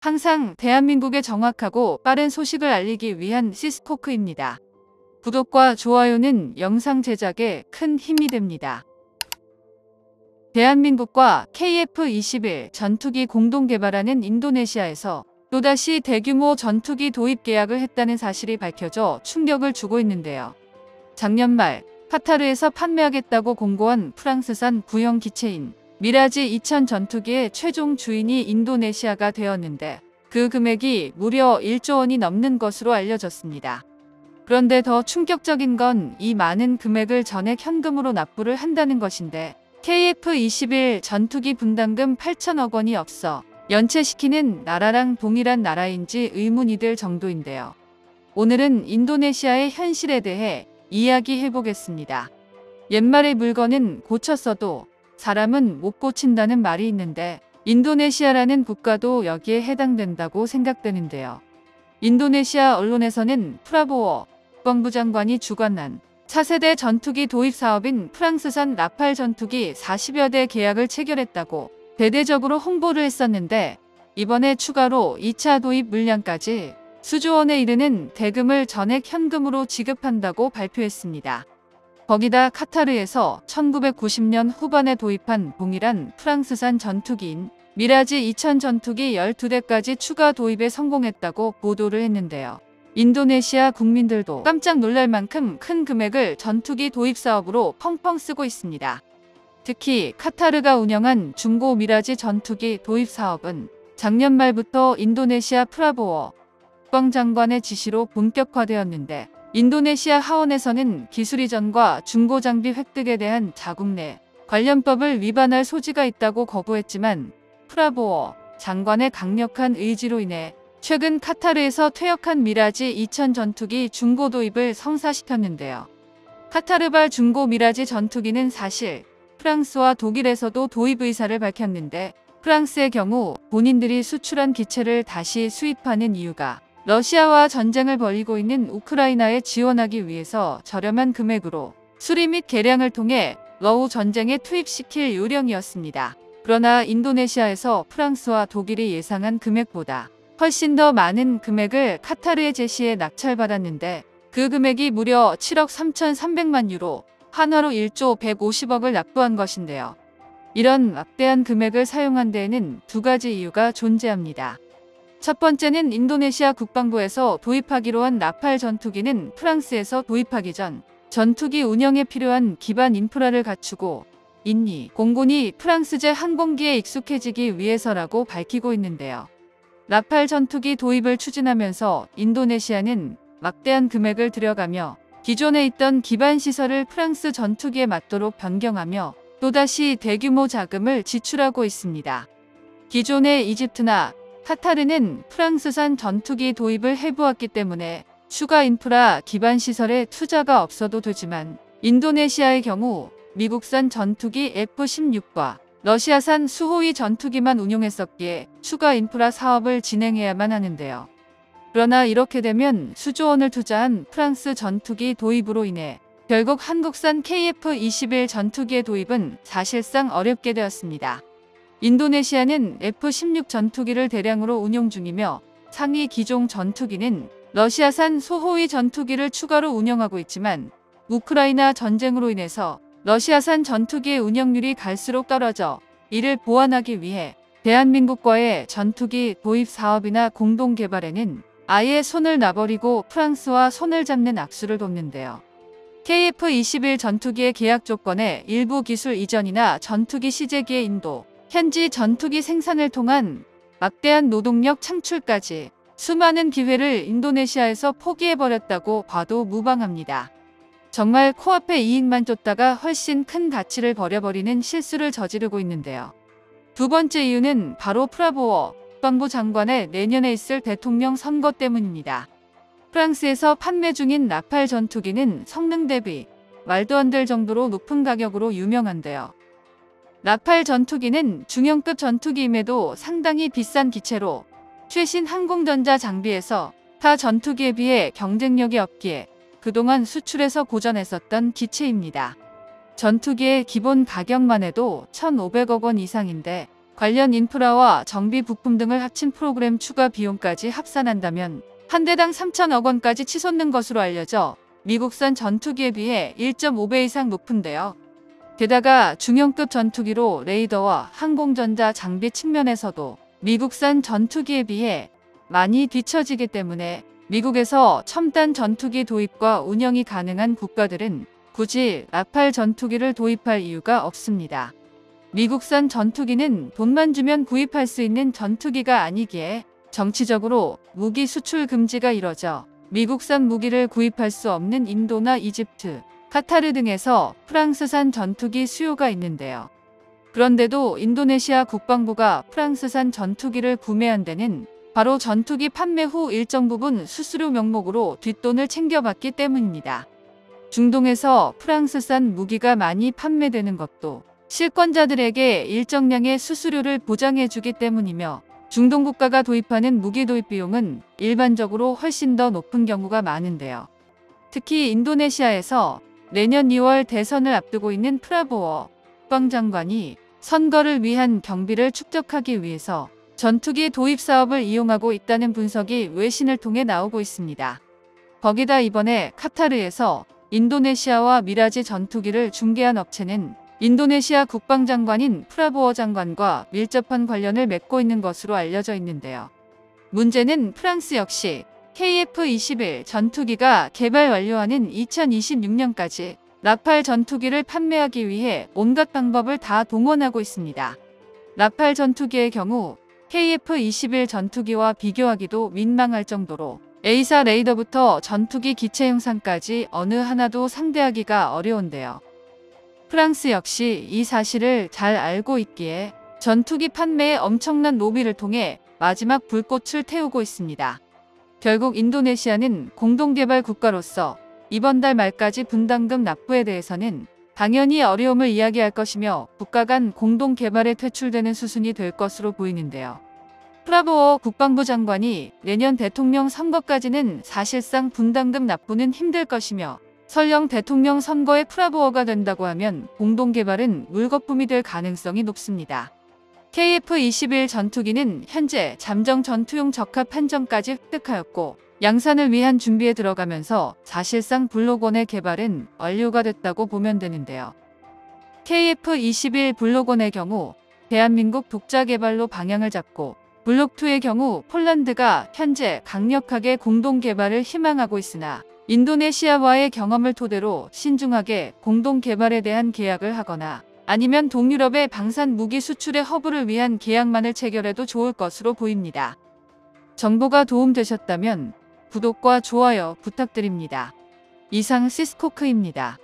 항상 대한민국에 정확하고 빠른 소식을 알리기 위한 시스코크입니다. 구독과 좋아요는 영상 제작에 큰 힘이 됩니다. 대한민국과 KF-21 전투기 공동 개발하는 인도네시아에서 또다시 대규모 전투기 도입 계약을 했다는 사실이 밝혀져 충격을 주고 있는데요. 작년 말 카타르에서 판매하겠다고 공고한 프랑스산 구형 기체인 미라지 2000 전투기의 최종 주인이 인도네시아가 되었는데 그 금액이 무려 1조 원이 넘는 것으로 알려졌습니다. 그런데 더 충격적인 건 이 많은 금액을 전액 현금으로 납부를 한다는 것인데 KF-21 전투기 분담금 8천억 원이 없어 연체시키는 나라랑 동일한 나라인지 의문이 들 정도인데요. 오늘은 인도네시아의 현실에 대해 이야기해보겠습니다. 옛말의 물건은 고쳤어도 사람은 못 고친다는 말이 있는데 인도네시아라는 국가도 여기에 해당된다고 생각되는데요. 인도네시아 언론에서는 프라보워 국방부 장관이 주관한 차세대 전투기 도입 사업인 프랑스산 라팔 전투기 40여 대 계약을 체결했다고 대대적으로 홍보를 했었는데 이번에 추가로 2차 도입 물량까지 수조 원에 이르는 대금을 전액 현금으로 지급한다고 발표했습니다. 거기다 카타르에서 1990년 후반에 도입한 동일한 프랑스산 전투기인 미라지 2000 전투기 12대까지 추가 도입에 성공했다고 보도를 했는데요. 인도네시아 국민들도 깜짝 놀랄 만큼 큰 금액을 전투기 도입 사업으로 펑펑 쓰고 있습니다. 특히 카타르가 운영한 중고 미라지 전투기 도입 사업은 작년 말부터 인도네시아 프라보워 국방장관의 지시로 본격화되었는데 인도네시아 하원에서는 기술 이전과 중고 장비 획득에 대한 자국 내 관련법을 위반할 소지가 있다고 거부했지만 프라보워 장관의 강력한 의지로 인해 최근 카타르에서 퇴역한 미라지 2000 전투기 중고 도입을 성사시켰는데요. 카타르발 중고 미라지 전투기는 사실 프랑스와 독일에서도 도입 의사를 밝혔는데 프랑스의 경우 본인들이 수출한 기체를 다시 수입하는 이유가 러시아와 전쟁을 벌이고 있는 우크라이나에 지원하기 위해서 저렴한 금액으로 수리 및 개량을 통해 러우 전쟁에 투입시킬 요령이었습니다. 그러나 인도네시아에서 프랑스와 독일이 예상한 금액보다 훨씬 더 많은 금액을 카타르의 제시에 낙찰받았는데 그 금액이 무려 7억 3,300만 유로, 한화로 1조 150억을 납부한 것인데요. 이런 막대한 금액을 사용한 데에는 두 가지 이유가 존재합니다. 첫 번째는 인도네시아 국방부에서 도입하기로 한 라팔 전투기는 프랑스에서 도입하기 전 전투기 운영에 필요한 기반 인프라를 갖추고 있니 공군이 프랑스제 항공기에 익숙해지기 위해서라고 밝히고 있는데요. 라팔 전투기 도입을 추진하면서 인도네시아는 막대한 금액을 들여가며 기존에 있던 기반 시설을 프랑스 전투기에 맞도록 변경하며 또다시 대규모 자금을 지출하고 있습니다. 기존의 이집트나 카타르는 프랑스산 전투기 도입을 해보았기 때문에 추가 인프라 기반 시설에 투자가 없어도 되지만 인도네시아의 경우 미국산 전투기 F-16과 러시아산 수호위 전투기만 운용했었기에 추가 인프라 사업을 진행해야만 하는데요. 그러나 이렇게 되면 수조 원을 투자한 프랑스 전투기 도입으로 인해 결국 한국산 KF-21 전투기의 도입은 사실상 어렵게 되었습니다. 인도네시아는 F-16 전투기를 대량으로 운용 중이며 상위 기종 전투기는 러시아산 소호위 전투기를 추가로 운영하고 있지만 우크라이나 전쟁으로 인해서 러시아산 전투기의 운영률이 갈수록 떨어져 이를 보완하기 위해 대한민국과의 전투기 도입 사업이나 공동 개발에는 아예 손을 놔버리고 프랑스와 손을 잡는 악수를 돕는데요. KF-21 전투기의 계약 조건에 일부 기술 이전이나 전투기 시제기의 인도, 현지 전투기 생산을 통한 막대한 노동력 창출까지 수많은 기회를 인도네시아에서 포기해버렸다고 봐도 무방합니다. 정말 코앞에 이익만 쫓다가 훨씬 큰 가치를 버려버리는 실수를 저지르고 있는데요. 두 번째 이유는 바로 프라보워 국방부 장관의 내년에 있을 대통령 선거 때문입니다. 프랑스에서 판매 중인 라팔 전투기는 성능 대비 말도 안 될 정도로 높은 가격으로 유명한데요. 라팔 전투기는 중형급 전투기임에도 상당히 비싼 기체로 최신 항공전자 장비에서 타 전투기에 비해 경쟁력이 없기에 그동안 수출에서 고전했었던 기체입니다. 전투기의 기본 가격만 해도 1,500억 원 이상인데 관련 인프라와 정비 부품 등을 합친 프로그램 추가 비용까지 합산한다면 한 대당 3천억 원까지 치솟는 것으로 알려져 미국산 전투기에 비해 1.5배 이상 높은데요. 게다가 중형급 전투기로 레이더와 항공전자 장비 측면에서도 미국산 전투기에 비해 많이 뒤처지기 때문에 미국에서 첨단 전투기 도입과 운영이 가능한 국가들은 굳이 라팔 전투기를 도입할 이유가 없습니다. 미국산 전투기는 돈만 주면 구입할 수 있는 전투기가 아니기에 정치적으로 무기 수출 금지가 이뤄져 미국산 무기를 구입할 수 없는 인도나 이집트, 카타르 등에서 프랑스산 전투기 수요가 있는데요. 그런데도 인도네시아 국방부가 프랑스산 전투기를 구매한 데는 바로 전투기 판매 후 일정 부분 수수료 명목으로 뒷돈을 챙겨받기 때문입니다. 중동에서 프랑스산 무기가 많이 판매되는 것도 실권자들에게 일정량의 수수료를 보장해주기 때문이며 중동 국가가 도입하는 무기 도입 비용은 일반적으로 훨씬 더 높은 경우가 많은데요. 특히 인도네시아에서 내년 2월 대선을 앞두고 있는 프라보워 국방장관이 선거를 위한 경비를 축적하기 위해서 전투기 도입 사업을 이용하고 있다는 분석이 외신을 통해 나오고 있습니다. 거기다 이번에 카타르에서 인도네시아와 미라지 전투기를 중개한 업체는 인도네시아 국방장관인 프라보워 장관과 밀접한 관련을 맺고 있는 것으로 알려져 있는데요. 문제는 프랑스 역시 KF-21 전투기가 개발 완료하는 2026년까지 라팔 전투기를 판매하기 위해 온갖 방법을 다 동원하고 있습니다. 라팔 전투기의 경우 KF-21 전투기와 비교하기도 민망할 정도로 A사 레이더부터 전투기 기체 형상까지 어느 하나도 상대하기가 어려운데요. 프랑스 역시 이 사실을 잘 알고 있기에 전투기 판매에 엄청난 로비를 통해 마지막 불꽃을 태우고 있습니다. 결국 인도네시아는 공동개발 국가로서 이번 달 말까지 분담금 납부에 대해서는 당연히 어려움을 이야기할 것이며 국가 간 공동개발에 퇴출되는 수순이 될 것으로 보이는데요. 프라보워 국방부 장관이 내년 대통령 선거까지는 사실상 분담금 납부는 힘들 것이며 설령 대통령 선거에 프라보워가 된다고 하면 공동개발은 물거품이 될 가능성이 높습니다. KF-21 전투기는 현재 잠정 전투용 적합 판정까지 획득하였고 양산을 위한 준비에 들어가면서 사실상 블록1의 개발은 완료가 됐다고 보면 되는데요. KF-21 블록1의 경우 대한민국 독자 개발로 방향을 잡고 블록2의 경우 폴란드가 현재 강력하게 공동개발을 희망하고 있으나 인도네시아와의 경험을 토대로 신중하게 공동개발에 대한 계약을 하거나 아니면 동유럽의 방산 무기 수출의 허브를 위한 계약만을 체결해도 좋을 것으로 보입니다. 정보가 도움되셨다면 구독과 좋아요 부탁드립니다. 이상 시스코크입니다.